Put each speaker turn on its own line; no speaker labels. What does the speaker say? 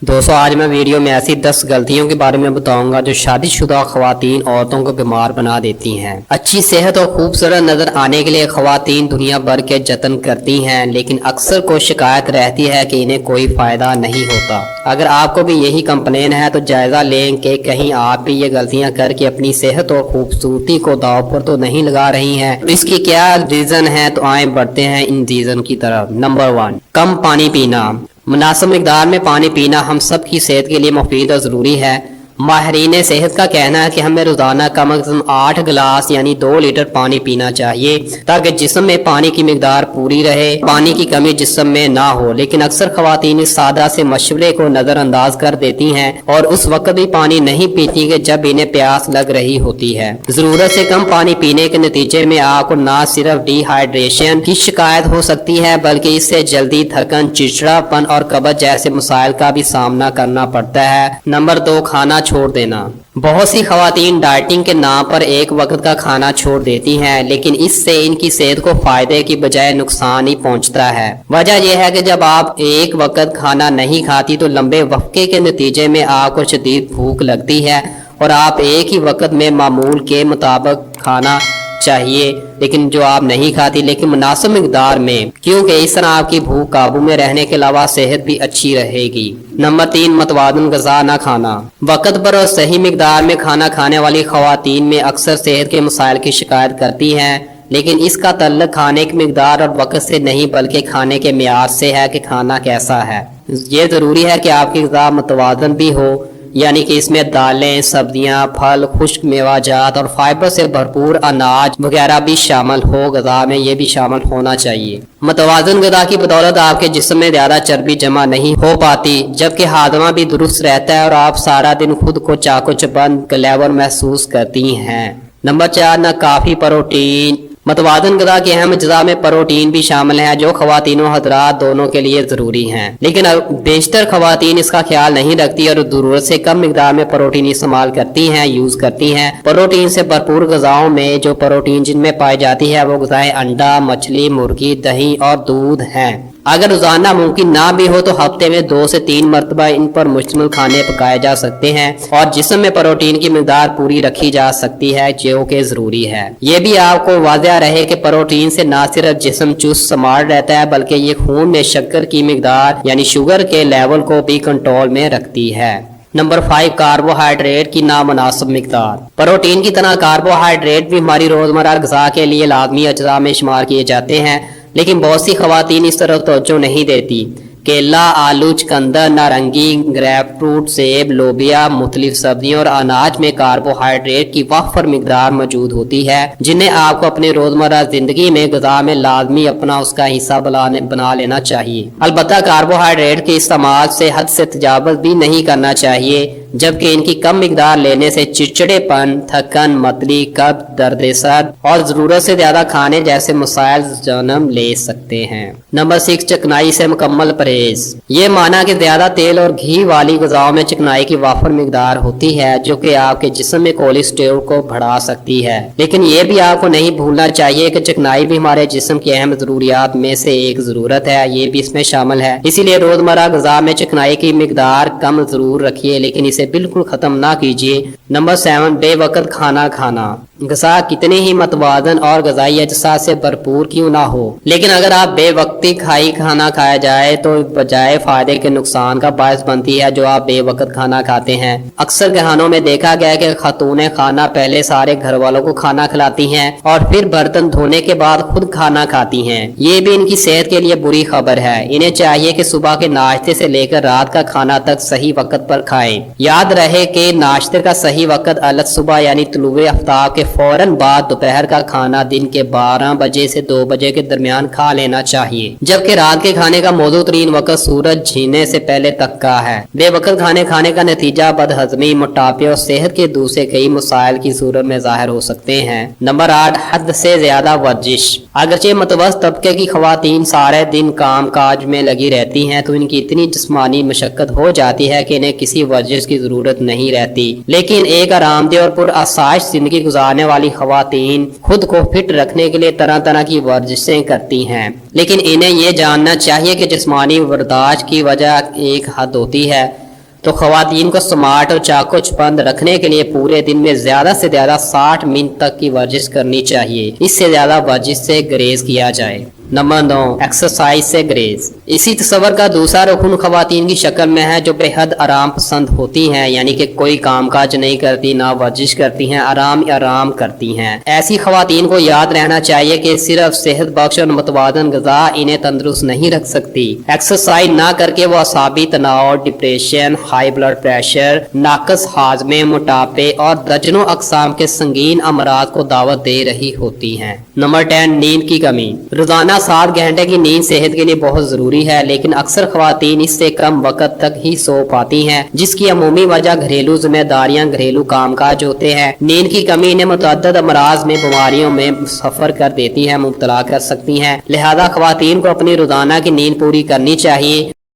दोस्तों आज मैं वीडियो में ऐसी 10 गलतियों के बारे में बताऊंगा जो शादीशुदा खवातीन औरतों को बीमार बना देती हैं। अच्छी सेहत और खूबसूरत नजर आने के लिए खवातीन दुनिया भर के जतन करती हैं, लेकिन अक्सर को शिकायत रहती है कि इन्हें कोई फायदा नहीं होता। अगर आपको भी यही कंप्लेन है तो जायजा लें कि कहीं आप भी ये गलतियां करके अपनी सेहत और खूबसूरती को दांव पर तो नहीं लगा रही हैं। तो इसकी क्या रीजन है, तो आए बढ़ते हैं इन रीजन की तरफ। नंबर 1, कम पानी पीना। मुनासिब मिकदार में पानी पीना हम सब की सेहत के लिए मुफीद और ज़रूरी है। माहिरीन सेहत का कहना है कि हमें रोज़ाना कम से कम 8 गिलास यानी 2 लीटर पानी पीना चाहिए ताकि जिस्म में पानी की मिकदार पूरी रहे, पानी की कमी जिस्म में ना हो। लेकिन अक्सर खवातीन इस सादा से मशवरे को नज़रअंदाज कर देती हैं और उस वक्त भी पानी नहीं पीती कि जब इन्हें प्यास लग रही होती है। ज़रूरत से कम पानी पीने के नतीजे में आपको न सिर्फ डिहाइड्रेशन की शिकायत हो सकती है बल्कि इससे जल्दी थकन, चिड़चिड़ापन और कब्ज जैसे मसाइल का भी सामना करना पड़ता है। नंबर 2, खाना छोड़ देना। बहुत सी खवातीन डाइटिंग के नाम पर एक वक्त का खाना छोड़ देती हैं, लेकिन इससे इनकी सेहत को फायदे की बजाय नुकसान ही पहुंचता है। वजह यह है कि जब आप एक वक्त खाना नहीं खाती तो लंबे वक्फे के नतीजे में आपको शदीद भूख लगती है और आप एक ही वक्त में मामूल के मुताबिक खाना चाहिए, लेकिन जो आप नहीं खाती, लेकिन मुनासिब मिकदार में, क्योंकि इस तरह आपकी भूख काबू में रहने के अलावा सेहत भी अच्छी रहेगी। नंबर 3, मतवादन ग़िज़ा न खाना। वक्त पर और सही मिकदार में खाना खाने वाली खवातीन में अक्सर सेहत के मसाइल की शिकायत करती हैं, लेकिन इसका तल्लुक खाने की मिकदार और वक्त से नहीं बल्कि खाने के मियार से है कि खाना कैसा है। ये ज़रूरी है कि आपकी ग़िज़ा मतवादन भी हो, यानी कि इसमें दालें, सब्जियां, फल, खुश्क मेवाजात और फाइबर से भरपूर अनाज वगैरह भी शामिल हो। ग़िज़ा में ये भी शामिल होना चाहिए। मतवाज़न ग़िज़ा की बदौलत आपके जिस्म में ज़्यादा चर्बी जमा नहीं हो पाती, जबकि हाजमा भी दुरुस्त रहता है और आप सारा दिन खुद को चाको चबंद क्लेवर महसूस करती हैं। नंबर 4, न काफ़ी प्रोटीन। मतवाज़न ग़िज़ा के अहम अज्जा में प्रोटीन भी शामिल है जो खवातीनों हज़रात दोनों के लिए ज़रूरी हैं, लेकिन बेशतर खवातीन इसका ख्याल नहीं रखती और ज़रूरत से कम मिकदार में प्रोटीन इस्तेमाल करती हैं, यूज़ करती हैं। प्रोटीन से भरपूर ग़िज़ाओं में जो प्रोटीन जिनमें पाई जाती है वो ग़िज़ाएँ अंडा, मछली, मुर्गी, दही और दूध हैं। अगर रोजाना मुमकिन ना भी हो तो हफ्ते में 2 से 3 मरतबा इन पर मुश्तमिल खाने पकाए जा सकते हैं और जिस्म में प्रोटीन की मिकदार पूरी रखी जा सकती है जो कि जरूरी है। ये भी आपको वाज़ेह रहे कि प्रोटीन से ना सिर्फ जिस्म चुस्त स्मार्ट रहता है बल्कि ये खून में शक्कर की मिकदार यानी शुगर के लेवल को भी कंट्रोल में रखती है। नंबर 5, कार्बोहाइड्रेट की नामुनासिब मिकदार। प्रोटीन की तरह कार्बोहाइड्रेट भी हमारी रोजमर्रा ग़िज़ा के लिए लाज़मी अज्जा में शुमार किए जाते हैं, लेकिन बहुत सी खवातीन इस तरफ तवज्जो नहीं देती। केला, आलू, चुकंदर, नारंगी, ग्रेप फ्रूट, सेब, लोबिया, मुख्तलिफ सब्जियों और अनाज में कार्बोहाइड्रेट की वाफर मिकदार मौजूद होती है, जिन्हें आपको अपने रोजमर्रा जिंदगी में ग़िज़ा में लाजमी अपना उसका हिस्सा बना लेना चाहिए। अलबत्ता कार्बोहाइड्रेट के इस्तेमाल से हद से तजावुज़ भी नहीं करना चाहिए, जबकि इनकी कम मिकदार लेने से चिड़चिड़ेपन, थकन, मतली, कब्ज, दर्द सर और जरूरत से ज्यादा खाने जैसे मसाइल जन्म ले सकते हैं। नंबर 6, चिकनाई से मुकम्मल परहेज। ये माना कि ज्यादा तेल और घी वाली ग़िज़ाओं में चिकनाई की वाफर मिकदार होती है जो कि आपके जिस्म में कोलेस्ट्रॉल को बढ़ा सकती है, लेकिन ये भी आपको नहीं भूलना चाहिए कि चिकनाई भी हमारे जिस्म की अहम ज़रूरियात में से एक ज़रूरत है, ये भी इसमें शामिल है। इसीलिए रोजमर्रा ग़िज़ा में चिकनाई की मिकदार कम जरूर रखिए, लेकिन इसे बिल्कुल खत्म ना कीजिए। नंबर 7, बेवक्त खाना खाना। ग़िज़ा कितने ही मतवाज़न और ग़िज़ाई अज्जा से भरपूर क्यों ना हो, लेकिन अगर आप बेवक्ती खाना खाया जाए तो बजाय फायदे के नुकसान का बायस बनती है जो आप बेवक्त खाना खाते हैं। अक्सर घरानों में देखा गया कि खातूने खाना पहले सारे घर वालों को खाना खिलाती हैं और फिर बर्तन धोने के बाद खुद खाना खाती हैं। ये भी इनकी सेहत के लिए बुरी खबर है। इन्हें चाहिए कि सुबह के नाश्ते से लेकर रात का खाना तक सही वक्त पर खाएं। याद रहे कि नाश्ते का सही वक्त अलग सुबह यानी तुलुए आफ्ताब के फौरन बाद दोपहर का खाना दिन के 12 बजे से 2 बजे के दरमियान खा लेना चाहिए, जबकि रात के खाने का मौजूद तरीन वक्त सूरज झीने से पहले तक का है। बेवक्त खाने का नतीजा बदहजमी, मोटापे और सेहत के दूसरे कई मसाइल की सूरत में जाहिर हो सकते हैं। नंबर 8, हद से ज्यादा वर्जिश। अगरचे मतवस्त तबके की खवातीन सारे दिन काम काज में लगी रहती हैं तो इनकी इतनी जिस्मानी मशक्कत हो जाती है कि इन्हें किसी वर्जिश की जरूरत नहीं रहती, लेकिन एक आरामदेह और पुरअसाइश जिंदगी गुजारने वाली खवातीन खुद को फिट रखने के लिए तरह तरह की वर्जिशें करती हैं, लेकिन इन्हें ये जानना चाहिए कि जिस्मानी बर्दाश्त की वजह एक हद होती है तो खवातीन को स्मार्ट और चाकोचपंद रखने के लिए पूरे दिन में ज्यादा से ज्यादा 60 मिनट तक की वर्जिश करनी चाहिए। इससे ज्यादा वर्जिश से गुरेज किया जाए। नंबर 9, एक्सरसाइज से ग्रेज। इसी तस्वर का दूसरा रुकन खवातीन की शक्ल में है जो बेहद आराम पसंद होती हैं, यानी कि कोई कामकाज नहीं करती, ना वर्जिश करती हैं, आराम करती हैं। ऐसी खवातीन को याद रहना चाहिए कि सिर्फ सेहत बख्श और मुतवाज़न ग़िज़ा इन्हें तंदुरुस्त नहीं रख सकती। एक्सरसाइज ना करके वो असाबी तनाव, डिप्रेशन, हाई ब्लड प्रेशर, नाकस हाजमे, मोटापे और दर्जनों अकसाम के संगीन अमराज को दावत दे रही होती हैं। नंबर 10, नींद की कमी। रोजाना 7 घंटे की नींद सेहत के लिए बहुत जरूरी है, लेकिन अक्सर खवातीन इससे कम वक्त तक ही सो पाती हैं, जिसकी अमूमी वजह घरेलू जिम्मेदारियां, घरेलू कामकाज होते हैं। नींद की कमी इन्हें मुतअद्दिद अमराज में, बीमारियों में सफर कर देती है, मुब्तला कर सकती हैं। लिहाजा खवातीन को अपनी रोजाना की नींद पूरी करनी चाहिए।